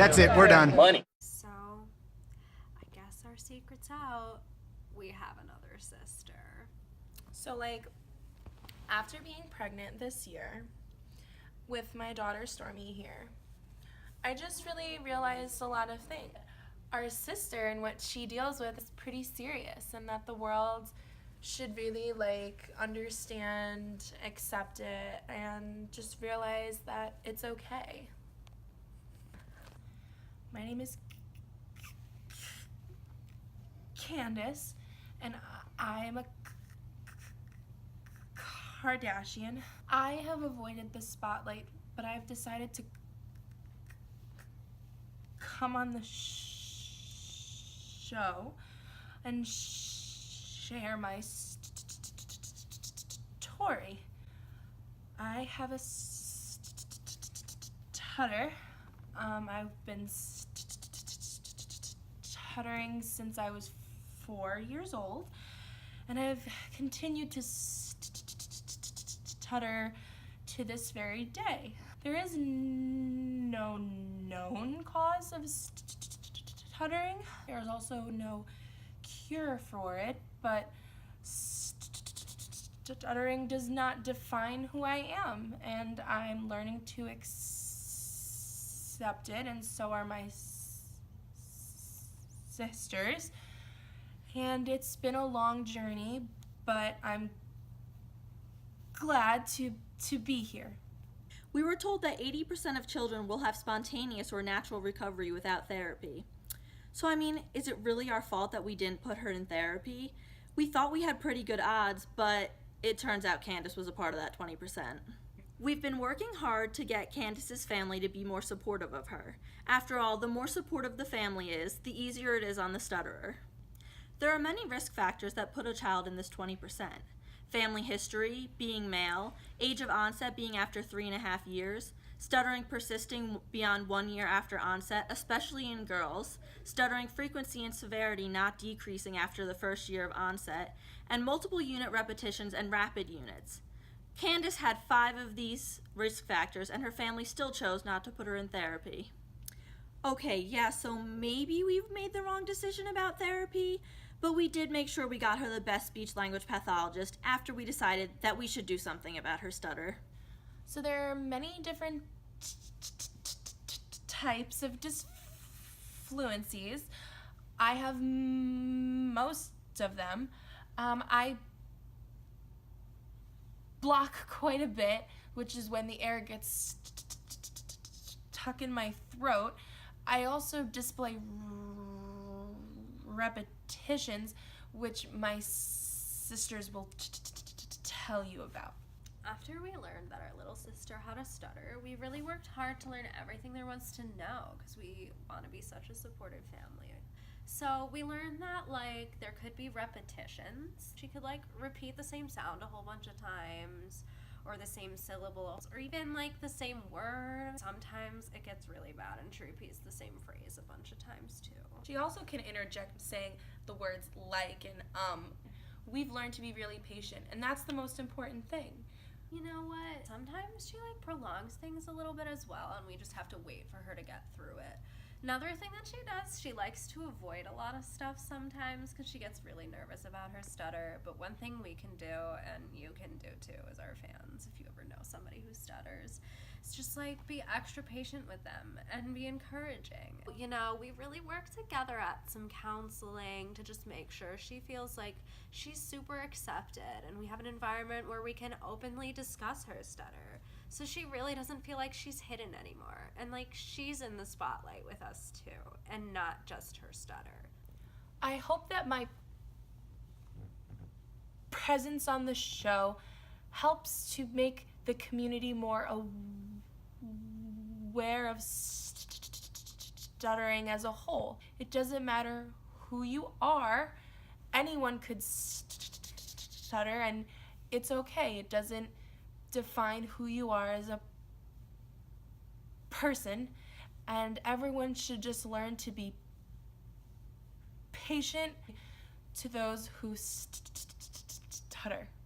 That's it. We're done. Money. So, I guess our secret's out. We have another sister. So, like, after being pregnant this year with my daughter Stormy here, I just really realized a lot of things. Our sister and what she deals with is pretty serious, and that the world should really like understand, accept it, and just realize that it's okay. My name is Candace, and I am a Kardashian. I have avoided the spotlight, but I've decided to come on the show and share my story. I have a stutter. I've been stuttering since I was 4 years old, and I've continued to stutter to this very day. There is no known cause of stuttering. There is also no cure for it, but stuttering does not define who I am, and I'm learning to accept it, and so are my sisters. And it's been a long journey, but I'm glad to be here. We were told that 80% of children will have spontaneous or natural recovery without therapy. So I mean, is it really our fault that we didn't put her in therapy? We thought we had pretty good odds, but it turns out Candace was a part of that 20%. We've been working hard to get Candace's family to be more supportive of her. After all, the more supportive the family is, the easier it is on the stutterer. There are many risk factors that put a child in this 20%. Family history, being male, age of onset being after 3.5 years, stuttering persisting beyond 1 year after onset, especially in girls, stuttering frequency and severity not decreasing after the first year of onset, and multiple unit repetitions and rapid units. Candace had 5 of these risk factors, and her family still chose not to put her in therapy. Okay, yeah, so maybe we've made the wrong decision about therapy, but we did make sure we got her the best speech language pathologist after we decided that we should do something about her stutter. So there are many different types of disfluencies. I have most of them. I block quite a bit, which is when the air gets stuck in my throat. I also display repetitions, which my sisters will tell you about. After we learned that our little sister had a stutter, we really worked hard to learn everything there was to know because we want to be such a supportive family. So we learned that, like, there could be repetitions. She could, like, repeat the same sound a whole bunch of times, or the same syllables, or even, like, the same word. Sometimes it gets really bad and she repeats the same phrase a bunch of times, too. She also can interject saying the words like and We've learned to be really patient, and that's the most important thing. You know what? Sometimes she, like, prolongs things a little bit as well, and we just have to wait for her to get through it. Another thing that she does, she likes to avoid a lot of stuff sometimes because she gets really nervous about her stutter. But one thing we can do, and you can do too as our fans, if you ever know somebody who stutters, is just, like, be extra patient with them and be encouraging. You know, we really work together at some counseling to just make sure she feels like she's super accepted, and we have an environment where we can openly discuss her stutter. So she really doesn't feel like she's hidden anymore. And, like, she's in the spotlight with us too, and not just her stutter. I hope that my presence on the show helps to make the community more aware of stuttering as a whole. It doesn't matter who you are. Anyone could stutter, and it's okay. It doesn't define who you are as a person, and everyone should just learn to be patient to those who stutter.